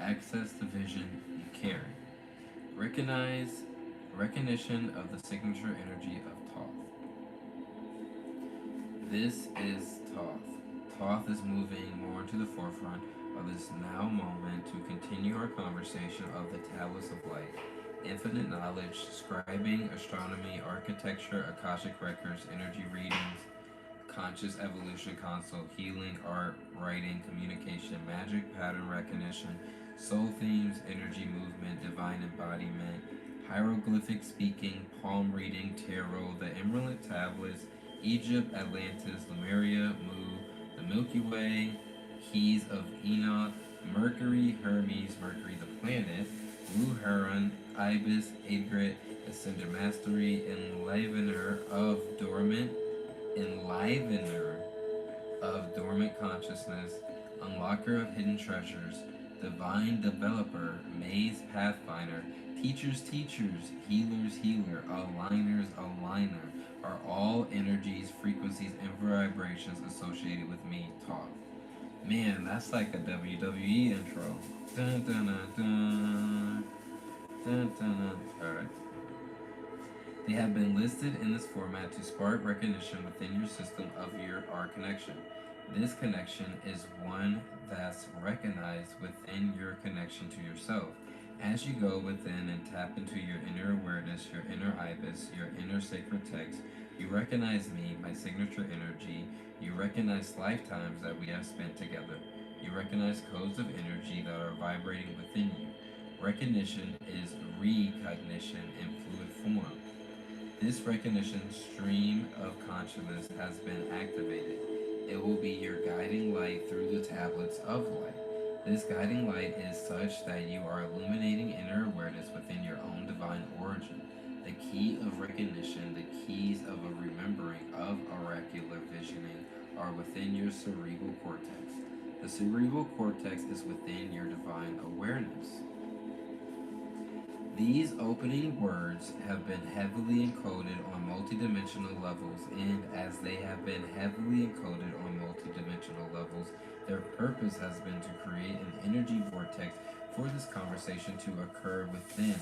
Access the vision you carry. Recognize recognition of the signature energy of Thoth. This is Thoth. Thoth is moving more into the forefront of this now moment to continue our conversation of the tablets of light. Infinite knowledge, scribing, astronomy, architecture, Akashic records, energy readings, conscious evolution console, healing, art, writing, communication, magic, pattern recognition, soul themes, energy movement, divine embodiment, hieroglyphic speaking, palm reading, tarot, the Emerald tablets, Egypt, Atlantis, Lemuria, Mu, the Milky Way, keys of Enoch, Mercury, Hermes, Mercury the planet, Blue Heron, Ibis, Egret, Ascender Mastery, Enlivener of dormant consciousness, unlocker of hidden treasures, divine developer, maze pathfinder, teachers, healers, healer, aligners, aligner, are all energies, frequencies, and vibrations associated with me, Talk. Man, that's like a WWE intro. Dun dun dun dun. Dun dun dun. Alright. They have been listed in this format to spark recognition within your system of your R connection. This connection is one that's recognized within your connection to yourself. As you go within and tap into your inner awareness, your inner ibis, your inner sacred text, you recognize me, my signature energy. You recognize lifetimes that we have spent together. You recognize codes of energy that are vibrating within you. Recognition is recognition in fluid form. This recognition stream of consciousness has been activated. It will be your guiding light through the tablets of light. This guiding light is such that you are illuminating inner awareness within your own divine origin. The key of recognition, the keys of a remembering of oracular visioning are within your cerebral cortex. The cerebral cortex is within your divine awareness. These opening words have been heavily encoded on multidimensional levels, and as they have been heavily encoded on multidimensional levels, their purpose has been to create an energy vortex for this conversation to occur within.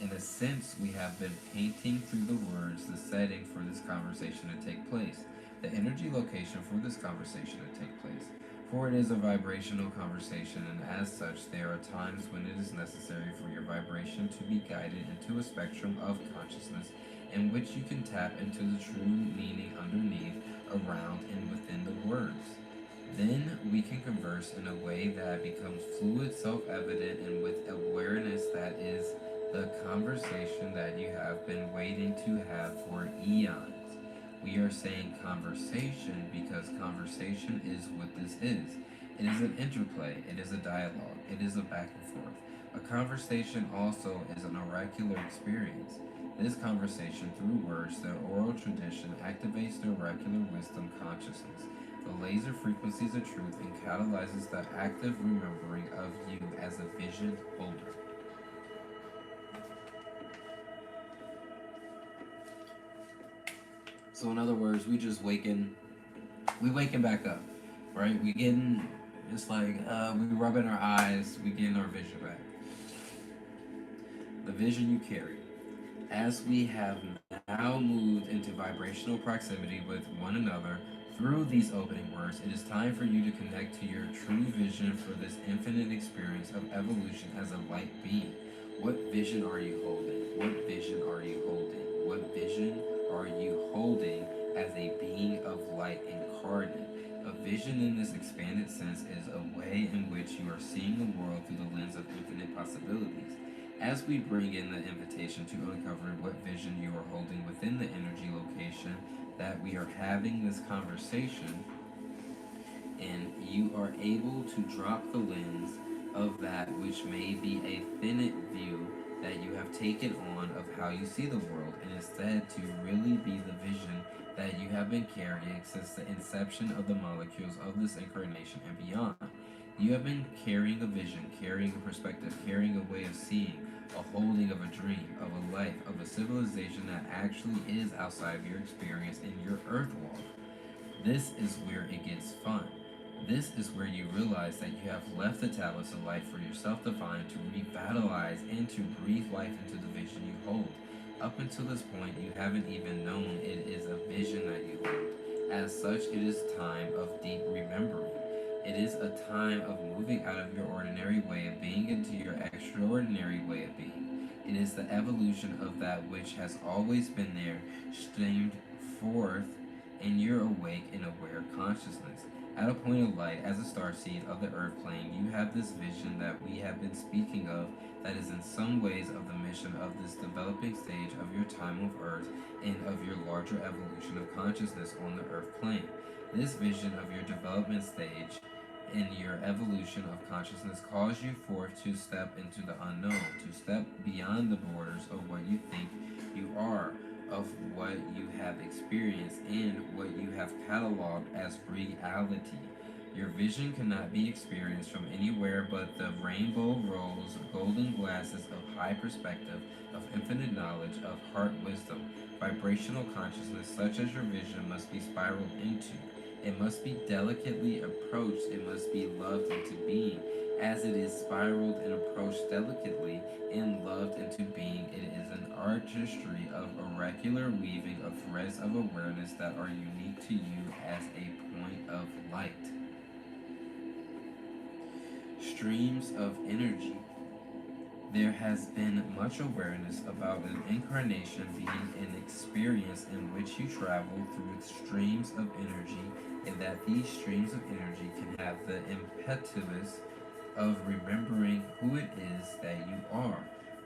In a sense, we have been painting through the words the setting for this conversation to take place, the energy location for this conversation to take place. For it is a vibrational conversation, and as such, there are times when it is necessary for your vibration to be guided into a spectrum of consciousness in which you can tap into the true meaning underneath, around, and within the words. Then we can converse in a way that becomes fluid, self evident, and with awareness that is the conversation that you have been waiting to have for eons. We are saying conversation because conversation is what this is. It is an interplay, it is a dialogue, it is a back and forth. A conversation also is an oracular experience. This conversation through words, the oral tradition, activates the oracular wisdom consciousness, the laser frequencies of truth, and catalyzes the active remembering of you as a vision holder. So in other words, we waking back up, right? We getting, it's like we rubbing our eyes, we getting our vision back. The vision you carry. As we have now moved into vibrational proximity with one another through these opening words, it is time for you to connect to your true vision for this infinite experience of evolution as a light being. What vision are you holding? What vision are you holding? What vision are you holding as a being of light incarnate? A vision in this expanded sense is a way in which you are seeing the world through the lens of infinite possibilities. As we bring in the invitation to uncover what vision you are holding within the energy location that we are having this conversation, and you are able to drop the lens of that which may be a finite view that you have taken on of how you see the world, and instead to really be the vision that you have been carrying since the inception of the molecules of this incarnation and beyond. You have been carrying a vision, carrying a perspective, carrying a way of seeing, a holding of a dream, of a life, of a civilization that actually is outside of your experience in your earth walk. This is where it gets fun. This is where you realize that you have left the tablets of life for yourself to find, to revitalize, and to breathe life into the vision you hold. Up until this point, you haven't even known it is a vision that you hold. As such, it is time of deep remembering. It is a time of moving out of your ordinary way of being into your extraordinary way of being. It is the evolution of that which has always been there, streamed forth in your awake and aware consciousness. At a point of light, as a starseed of the earth plane, you have this vision that we have been speaking of that is in some ways of the mission of this developing stage of your time of earth and of your larger evolution of consciousness on the earth plane. This vision of your development stage in your evolution of consciousness calls you forth to step into the unknown, to step beyond the borders of what you think you are, of what you have experienced, and what you have cataloged as reality. Your vision cannot be experienced from anywhere but the rainbow rose, golden glasses of high perspective, of infinite knowledge, of heart wisdom. Vibrational consciousness, such as your vision, must be spiraled into. It must be delicately approached. It must be loved into being. As it is spiraled and approached delicately and loved into being, it is an artistry of oracular weaving of threads of awareness that are unique to you as a point of light. Streams of energy. There has been much awareness about an incarnation being an experience in which you travel through streams of energy, and that these streams of energy can have the impetus of remembering who it is that you are.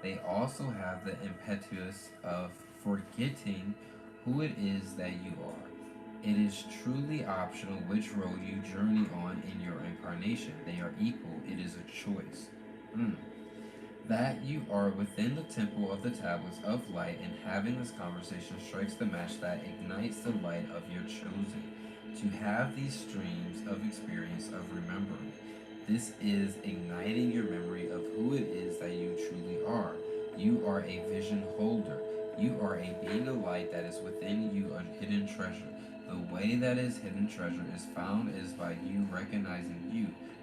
They also have the impetus of forgetting who it is that you are. It is truly optional which road you journey on in your incarnation. They are equal. It is a choice. That you are within the temple of the tablets of light, and having this conversation strikes the match that ignites the light of your choosing. To have these streams of experience of remembering. This is igniting your memory of who it is that you truly are. You are a vision holder. You are a being of light that is within you, a hidden treasure. The way that is hidden treasure is found is by you recognizing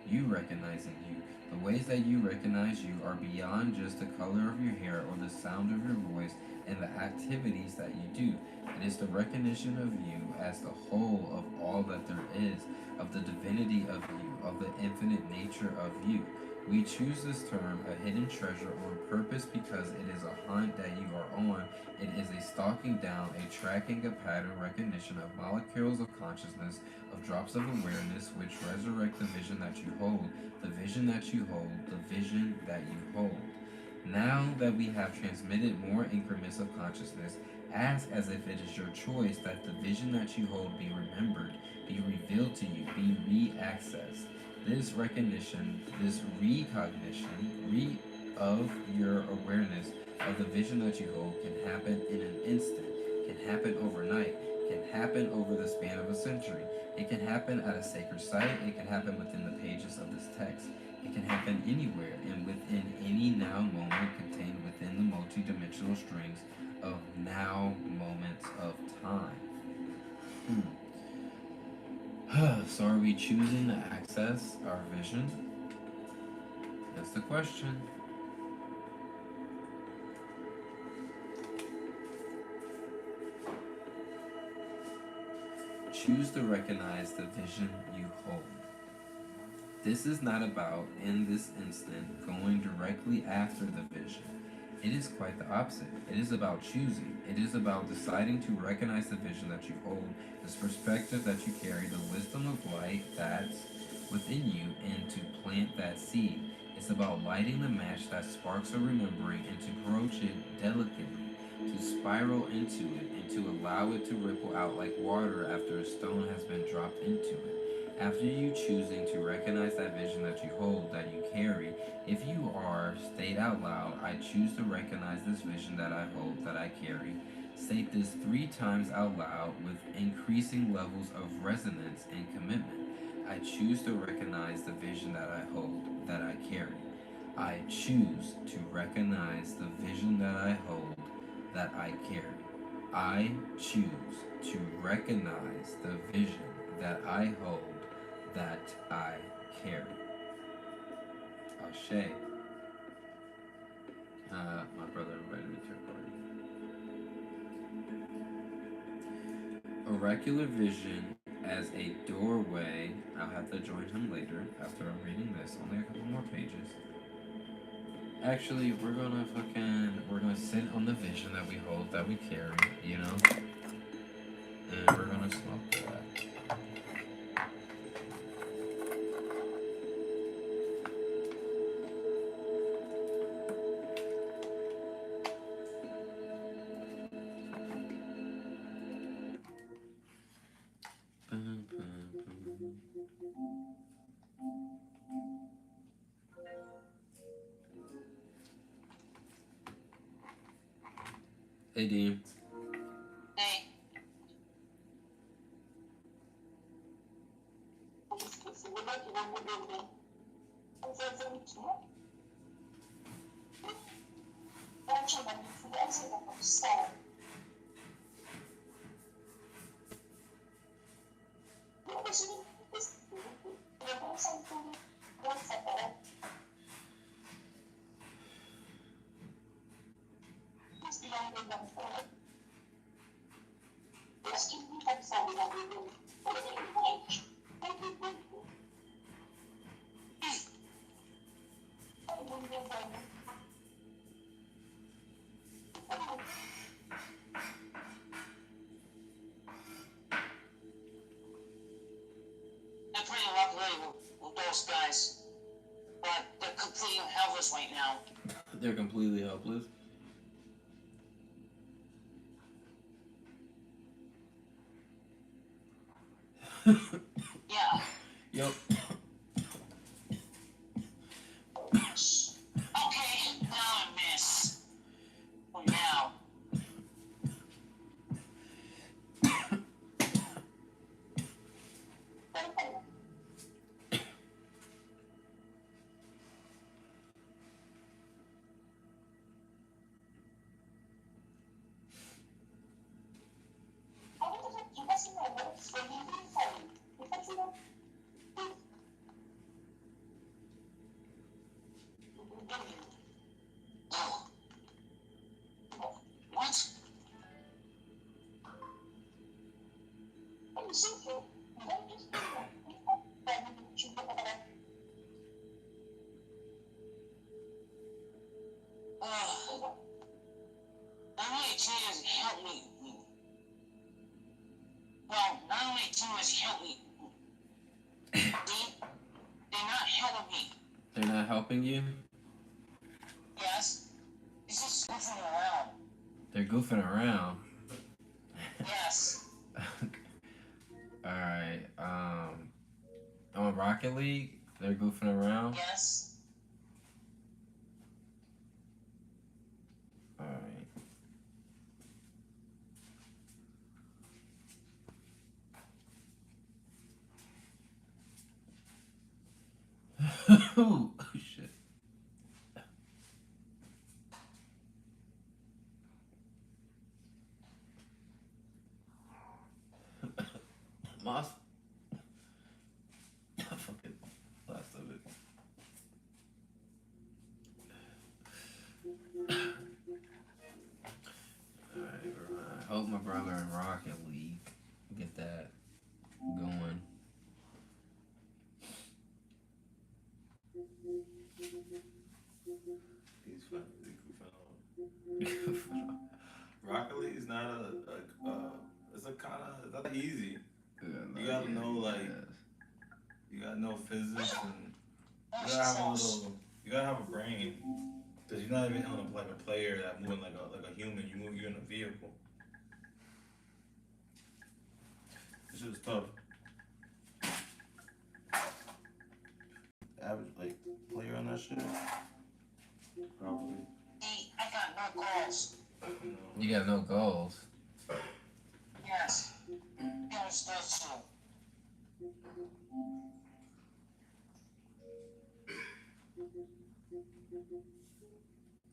you recognizing you. The ways that you recognize you are beyond just the color of your hair or the sound of your voice and the activities that you do. It is the recognition of you as the whole of all that there is, of the divinity of you, of the infinite nature of you. We choose this term, a hidden treasure, on purpose because it is a hunt that you are on. It is a stalking down, a tracking, a pattern recognition of molecules of consciousness, of drops of awareness, which resurrect the vision that you hold, the vision that you hold, the vision that you hold. Now that we have transmitted more increments of consciousness, ask as if it is your choice that the vision that you hold be remembered, be revealed to you, be re-accessed. This recognition, this recognition of your awareness of the vision that you hold can happen in an instant, can happen overnight, can happen over the span of a century. It can happen at a sacred site, it can happen within the pages of this text. It can happen anywhere and within any now moment contained within the multidimensional strings of now moments of time. So are we choosing to access our vision? That's the question. Choose to recognize the vision you hold. This is not about, in this instant, going directly after the vision. It is quite the opposite. It is about choosing. It is about deciding to recognize the vision that you hold, this perspective that you carry, the wisdom of light that's within you, and to plant that seed. It's about lighting the match that sparks a remembering and to broach it delicately, to spiral into it, and to allow it to ripple out like water after a stone has been dropped into it. After you choosing to recognize that vision that you hold, that you carry, if you are, state out loud, I choose to recognize this vision that I hold, that I carry. State this 3 times out loud with increasing levels of resonance and commitment. I choose to recognize the vision that I hold, that I carry. I choose to recognize the vision that I hold, that I carry. I choose to recognize the vision that I hold, that I carry. Ashe. My brother invited me to a party. Oracular vision as a doorway. I'll have to join him later after I'm reading this. Only a couple more pages. Actually, we're gonna sit on the vision that we hold, that we carry, you know, and we're gonna smoke that. Hey, Dean. Hey. I'm pretty lucky with those guys, but they're completely helpless right now. They're completely helpless. Yeah. Yep. Okay, now I miss. For now. What? Not only teachers help me. Well, not only teachers help me. They're not helping me. They're not helping you? Yes. It's just goofing around. They're goofing around. Yes. Alright, on Rocket League, they're goofing around? Yes. Alright. Oh, shit. Lost. Fucking last of it. Alright, I hope my brother in Rocket League get that going. He's funny. Rocket League is not it's a kind of, it's not easy. You gotta know, like, you gotta know physics, and you gotta have a little, you gotta have a brain. Cause you're not even on like a player that moving like a human. You're in a vehicle. This shit is tough. Average like player on that shit, probably. Hey, I got no goals. You got no goals. Yes. There's those two.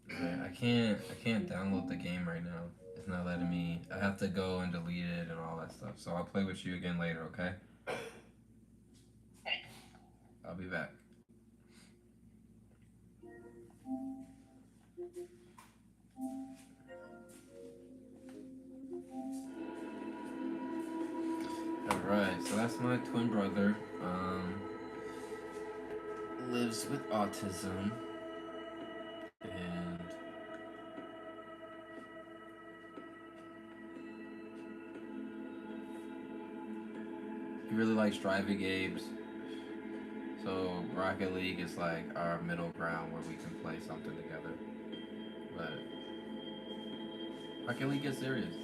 Right, I can't download the game right now. It's not letting me. I have to go and delete it and all that stuff. So I'll play with you again later, okay? Okay. I'll be back. Alright, so that's my twin brother. Lives with autism. And he really likes driving games. So Rocket League is like our middle ground where we can play something together. But Rocket League gets serious.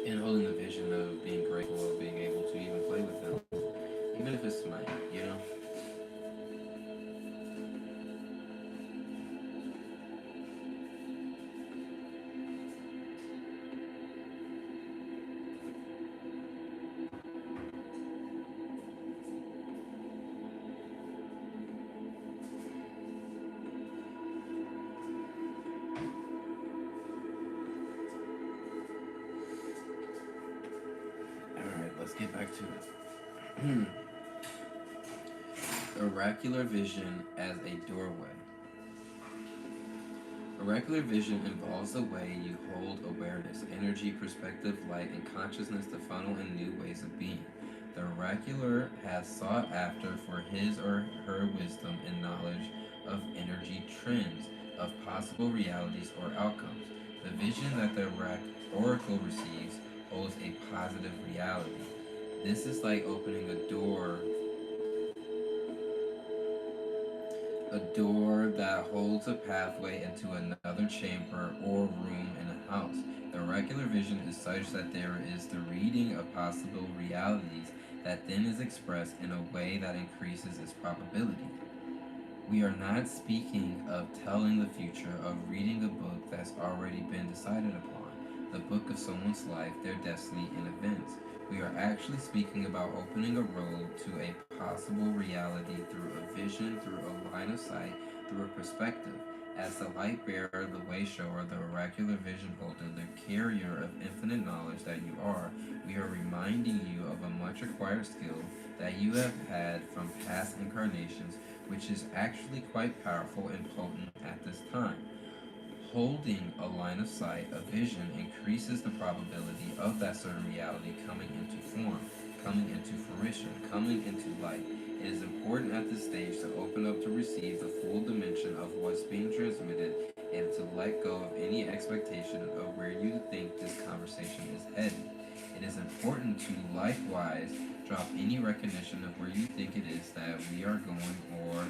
And holding the vision of being grateful of being able to even play with them. Even if it's tonight, you know? Alright, let's get back to it. Oracular vision as a doorway. Oracular vision involves the way you hold awareness, energy, perspective, light, and consciousness to funnel in new ways of being. The oracular has sought after for his or her wisdom and knowledge of energy trends, of possible realities or outcomes. The vision that the oracle receives holds a positive reality. This is like opening a door that holds a pathway into another chamber or room in a house. The oracular vision is such that there is the reading of possible realities that then is expressed in a way that increases its probability. We are not speaking of telling the future, of reading a book that's already been decided upon, the book of someone's life, their destiny, and events. We are actually speaking about opening a road to a possible reality through a vision, through a line of sight, through a perspective. As the light bearer, the way shower, the oracular vision holder, the carrier of infinite knowledge that you are, we are reminding you of a much acquired skill that you have had from past incarnations, which is actually quite powerful and potent at this time. Holding a line of sight, a vision, increases the probability of that certain reality coming into form, coming into fruition, coming into light. It is important at this stage to open up to receive the full dimension of what's being transmitted and to let go of any expectation of where you think this conversation is headed. It is important to likewise drop any recognition of where you think it is that we are going or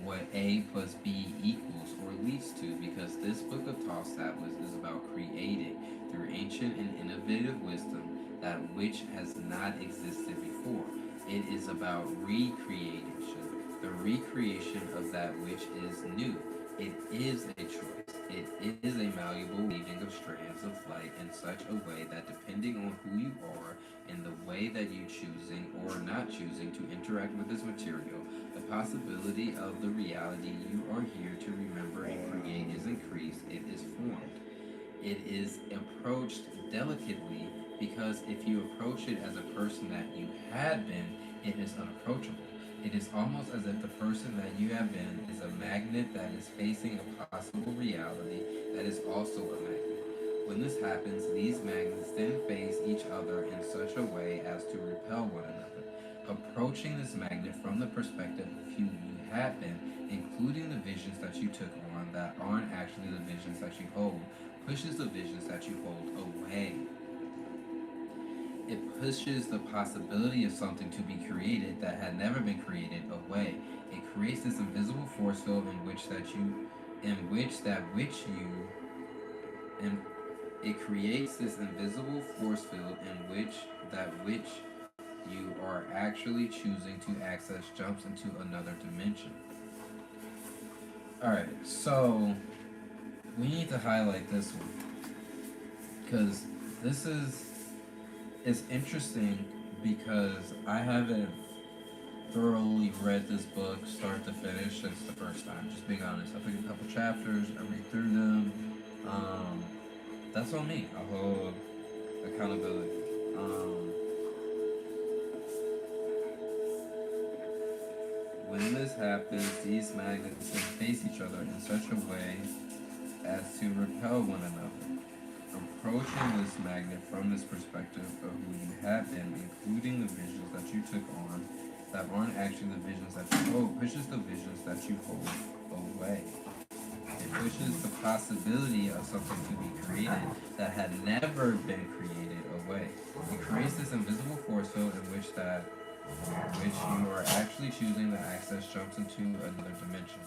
what A plus B equals or leads to, because this book of Tall Tablets is about creating through ancient and innovative wisdom that which has not existed before. It is about recreation, the recreation of that which is new. It is a choice. It is a malleable weaving of strands of light in such a way that depending on who you are and the way that you choosing or not choosing to interact with this material, the possibility of the reality you are here to remember and create is increased, it is formed. It is approached delicately because if you approach it as a person that you had been, it is unapproachable. It is almost as if the person that you have been is a magnet that is facing a possible reality that is also a magnet. When this happens, these magnets then face each other in such a way as to repel one another. Approaching this magnet from the perspective of who you have been, including the visions that you took on that aren't actually the visions that you hold, pushes the visions that you hold away. It pushes the possibility of something to be created that had never been created away. It creates this invisible force field and it creates this invisible force field in which that which you are actually choosing to access jumps into another dimension. Alright, so we need to highlight this one because this is it's interesting because I haven't thoroughly read this book start to finish since the first time. Just being honest, I pick a couple chapters, I read through them, Um, that's on me. I hold accountability. Um, when this happens, these magnets can face each other in such a way as to repel one another. Approaching this magnet from this perspective of who you have been, including the visions that you took on that aren't actually the visions that you hold, pushes the visions that you hold away. It pushes the possibility of something to be created that had never been created away. It creates this invisible force field in which you are actually choosing to access jumps into another dimension.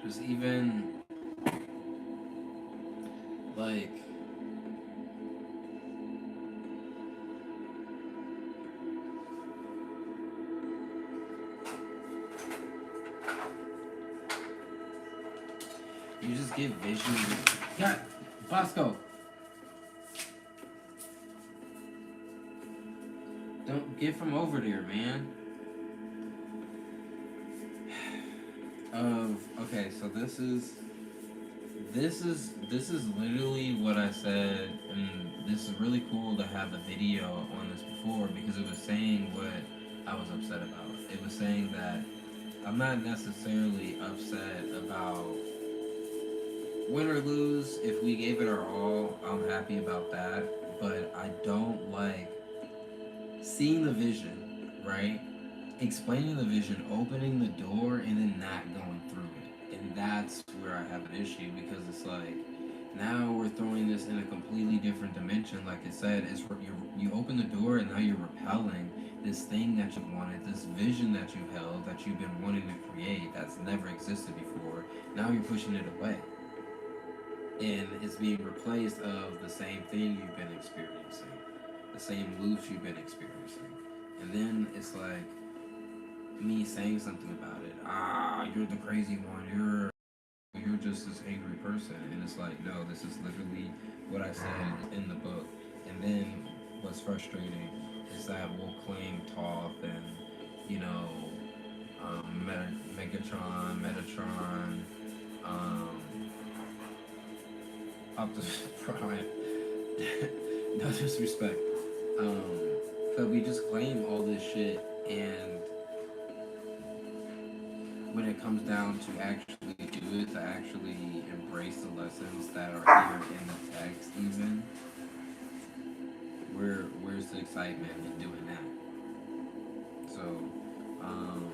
Just even like you just get visions. God, Bosco, don't get from over there, man. Okay, so this is literally what I said, and this is really cool to have the video on this before because it was saying what I was upset about. It was saying that I'm not necessarily upset about win or lose. If we gave it our all, I'm happy about that. But I don't like seeing the vision, right? Explaining the vision, opening the door, and then not going through it. And that's where I have an issue because it's like now we're throwing this in a completely different dimension. Like I said, it's you open the door and now you're repelling this thing that you wanted, this vision that you held, that you've been wanting to create, that's never existed before. Now you're pushing it away, and it's being replaced of the same thing you've been experiencing, the same loops you've been experiencing, and then it's like me saying something about it. You're the crazy one. You're just this angry person, and it's like, no, this is literally what I said in the book. And then what's frustrating is that we'll claim Toph and you know, Megatron, um, Optimus Prime. No disrespect. Um, but we just claim all this shit, and when it comes down to actually do it, to actually embrace the lessons that are here in the text, even, where's the excitement in doing that? So, um,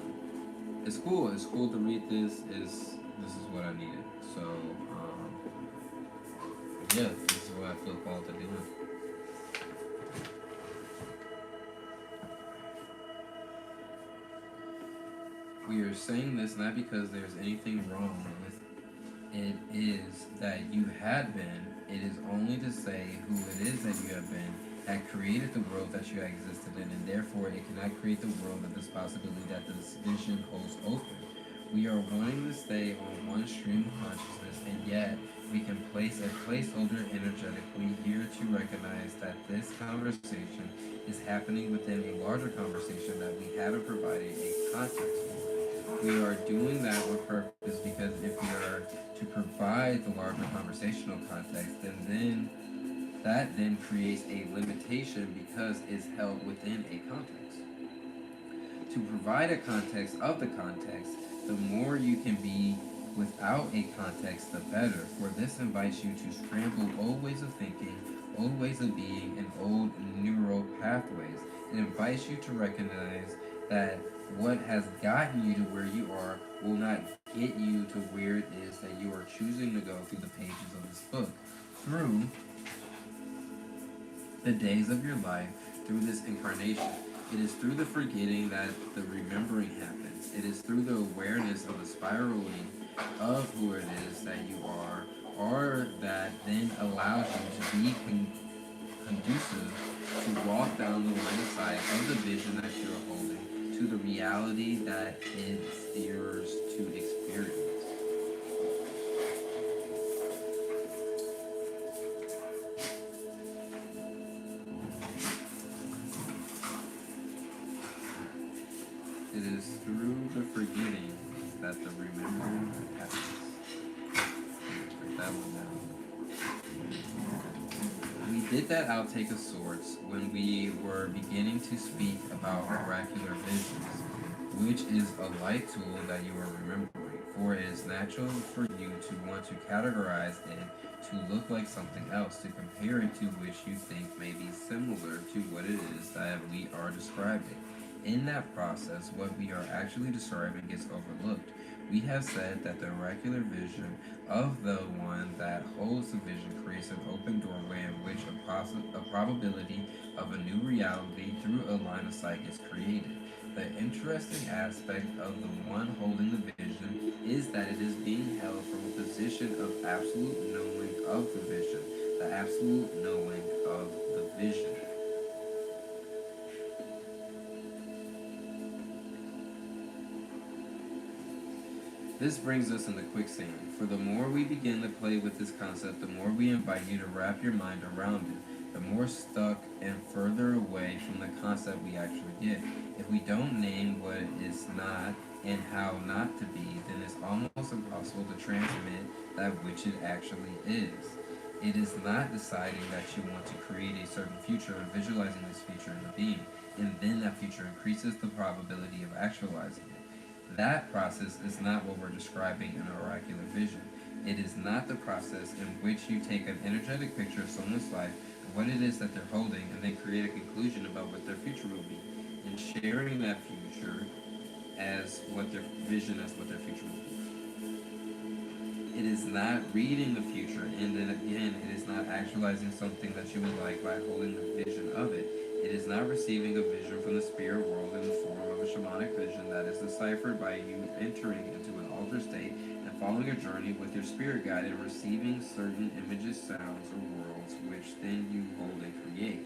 it's cool. It's cool to read this. This is what I needed. So, yeah, this is what I feel called to do. We are saying this not because there's anything wrong with it is that you had been. It is only to say who it is that you have been had created the world that you existed in, and therefore it cannot create the world of this possibility that this vision holds open. We are wanting to stay on one stream of consciousness, and yet we can place a placeholder energetically here to recognize that this conversation is happening within a larger conversation that we haven't provided a context for. We are doing that with purpose because if we are to provide the larger conversational context, then that then creates a limitation because it's held within a context. To provide a context of the context, the more you can be without a context, the better. For this invites you to scramble old ways of thinking, old ways of being, and old neural pathways. It invites you to recognize that what has gotten you to where you are will not get you to where it is that you are choosing to go through the pages of this book. Through the days of your life through this incarnation. It is through the forgetting that the remembering happens. It is through the awareness of the spiraling of who it is that you are, or that then allows you to be conducive to walk down the line of sight of the vision that you're holding to the reality that is yours to experience. It is through the forgetting that the remembering happens. Write that one down. We did that outtake of sorts when we were beginning to speak about oracular visions, which is a light tool that you are remembering, for it is natural for you to want to categorize it to look like something else, to compare it to which you think may be similar to what it is that we are describing. In that process, what we are actually describing gets overlooked. We have said that the oracular vision of the one that holds the vision creates an open doorway in which a probability of a new reality through a line of sight is created. The interesting aspect of the one holding the vision is that it is being held from a position of absolute knowing of the vision, the absolute knowing of the vision. This brings us into quicksand, for the more we begin to play with this concept, the more we invite you to wrap your mind around it, the more stuck and further away from the concept we actually get. If we don't name what it is not and how not to be, then it's almost impossible to transmit that which it actually is. It is not deciding that you want to create a certain future and visualizing this future in the being, and then that future increases the probability of actualizing it. That process is not what we're describing in oracular vision. It is not the process in which you take an energetic picture of someone's life, what it is that they're holding, and then create a conclusion about what their future will be, and sharing that future as what their vision as what their future will be. It is not reading the future, and then again, it is not actualizing something that you would like by holding the vision of it. It is not receiving a vision from the spirit world in the form of a shamanic vision that is deciphered by you entering into an altered state and following a journey with your spirit guide and receiving certain images, sounds, or worlds which then you hold and create.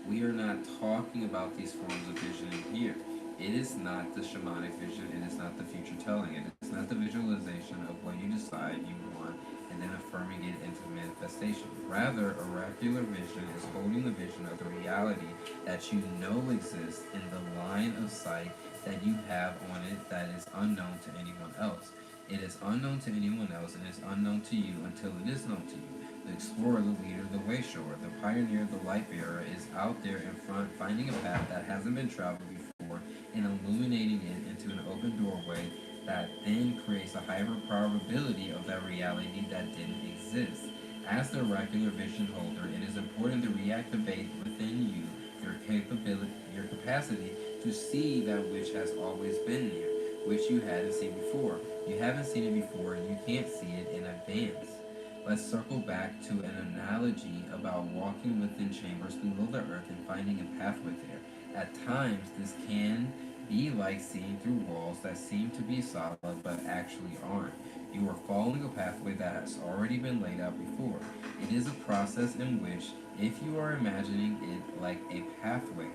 We are not talking about these forms of vision in here. It is not the shamanic vision, it is not the future telling, it is not the visualization of what you decide you want and then affirming it into manifestation. Rather, oracular vision is holding the vision of the reality that you know exists in the line of sight that you have on it that is unknown to anyone else. It is unknown to anyone else and is unknown to you until it is known to you. The explorer, the leader, the wayshower, the pioneer, the light bearer is out there in front finding a path that hasn't been traveled before and illuminating it into an open doorway that then creates a higher probability of that reality that didn't exist. As the oracular vision holder, it is important to reactivate within you your capacity to see that which has always been there, which you hadn't seen before. You haven't seen it before, and you can't see it in advance. Let's circle back to an analogy about walking within chambers below the earth and finding a pathway there. At times, this can be like seeing through walls that seem to be solid but actually aren't. You are following a pathway that has already been laid out before. It is a process in which, if you are imagining it like a pathway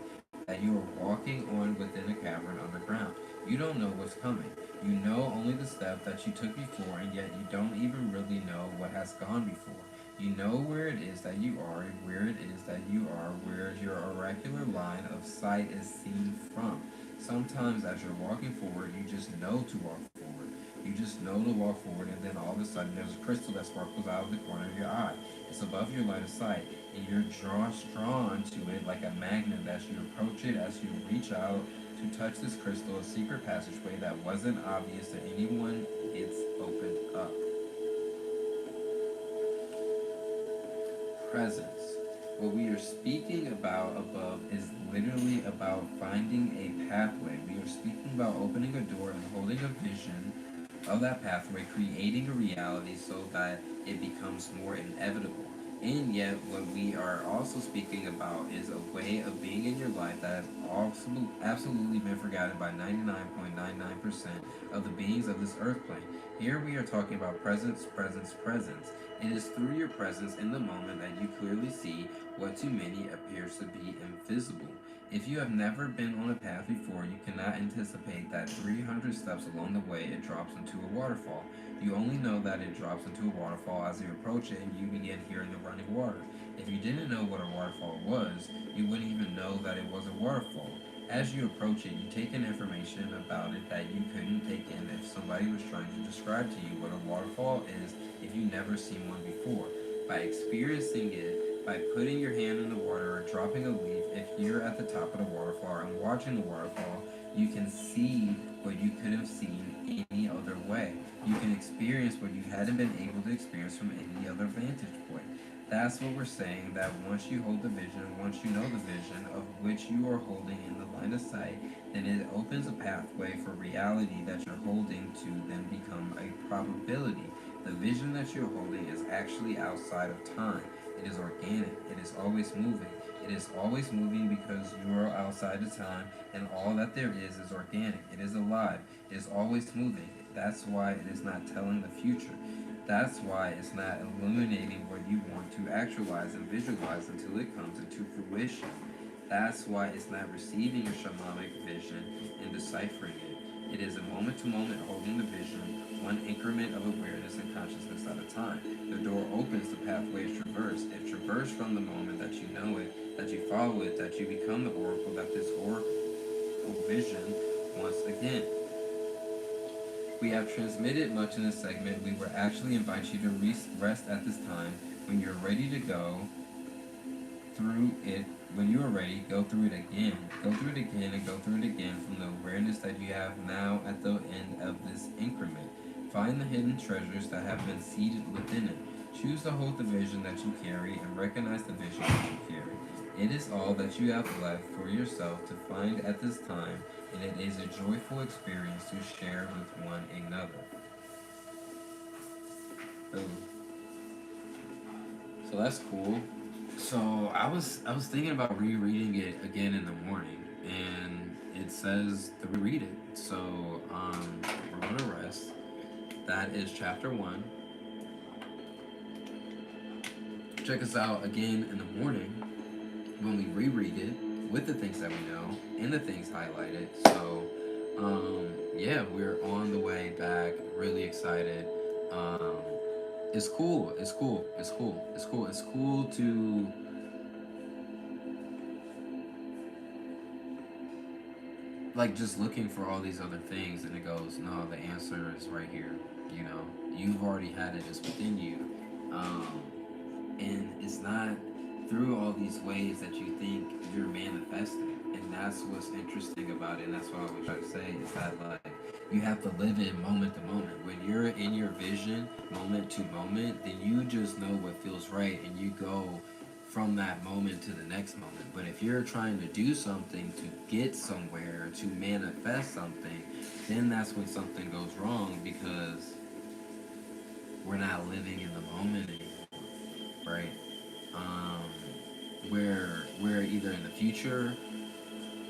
that you are walking on within a cavern underground, you don't know what's coming. You know only the step that you took before, and yet you don't even really know what has gone before. You know where it is that you are, and where it is that you are, where your oracular line of sight is seen from. Sometimes, as you're walking forward, you just know to walk forward. You just know to walk forward, and then all of a sudden, there's a crystal that sparkles out of the corner of your eye. It's above your line of sight, and you're drawn to it like a magnet as you approach it, as you reach out to touch this crystal, a secret passageway that wasn't obvious to anyone. It's opened up. Presence. What we are speaking about above is literally about finding a pathway. We are speaking about opening a door and holding a vision of that pathway, creating a reality so that it becomes more inevitable. And yet, what we are also speaking about is a way of being in your life that has absolutely been forgotten by 99.99% of the beings of this earth plane. Here we are talking about presence, presence, presence. It is through your presence in the moment that you clearly see what to many appears to be invisible. If you have never been on a path before, you cannot anticipate that 300 steps along the way it drops into a waterfall. You only know that it drops into a waterfall as you approach it and you begin hearing the running water. If you didn't know what a waterfall was, you wouldn't even know that it was a waterfall. As you approach it, you take in information about it that you couldn't take in if somebody was trying to describe to you what a waterfall is if you've never seen one before. By experiencing it, by putting your hand in the water or dropping a leaf, if you're at the top of the waterfall and watching the waterfall, you can see what you could have seen any other way. You can experience what you hadn't been able to experience from any other vantage point. That's what we're saying, that once you hold the vision, once you know the vision of which you are holding in the line of sight, then it opens a pathway for reality that you're holding to then become a probability. The vision that you're holding is actually outside of time. It is organic. It is always moving. It is always moving because you are outside of time, and all that there is organic. It is alive. It is always moving. That's why it is not telling the future. That's why it's not illuminating what you want to actualize and visualize until it comes into fruition. That's why it's not receiving a shamanic vision and deciphering it. It is a moment to moment holding the vision, one increment of awareness and consciousness at a time. The door opens, the pathway is traversed. It traversed from the moment that you know it, that you follow it, that you become the oracle that this oracle vision once again. We have transmitted much in this segment. We will actually invite you to rest at this time. When you're ready to go through it, when you are ready, go through it again. Go through it again and go through it again from the awareness that you have now at the end of this increment. Find the hidden treasures that have been seated within it. Choose to hold the vision that you carry and recognize the vision that you carry. It is all that you have left for yourself to find at this time, and it is a joyful experience to share with one another. Boom. So that's cool. So I was thinking about rereading it again in the morning, and it says to reread it. So we're gonna rest. That is chapter one. Check us out again in the morning when we reread it with the things that we know and the things highlighted. So yeah, we're on the way back. Really excited. Um, it's cool. It's cool. It's cool. It's cool. It's cool to like just looking for all these other things, and it goes, no, the answer is right here. You know, you've already had it. It's within you, and it's not through all these ways that you think you're manifesting. And that's what's interesting about it. And that's what I always try to say is that like you have to live it moment to moment. When you're in your vision, moment to moment, then you just know what feels right, and you go from that moment to the next moment. But if you're trying to do something to get somewhere, to manifest something, then that's when something goes wrong because we're not living in the moment anymore, right? Um, we're either in the future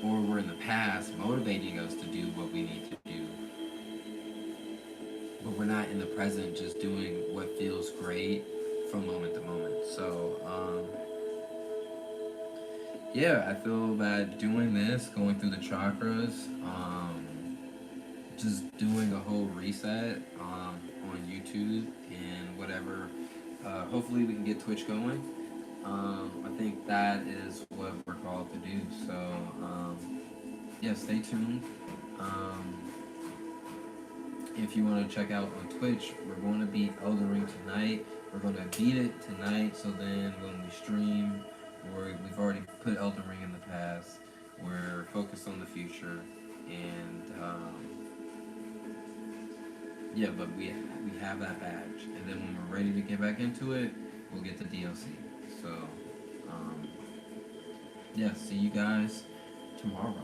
or we're in the past motivating us to do what we need to do, but we're not in the present just doing what feels great from moment to moment. So yeah, I feel that doing this, going through the chakras, just doing a whole reset on YouTube and whatever. Hopefully, we can get Twitch going. I think that is what we're called to do. So, yeah, stay tuned. Um, if you want to check out on Twitch, we're going to beat Elden Ring tonight. We're going to beat it tonight. So then when we stream, we've already put Elden Ring in the past. We're focused on the future, and yeah, but we have that badge, and then when we're ready to get back into it, we'll get the DLC. So, yeah, see you guys tomorrow.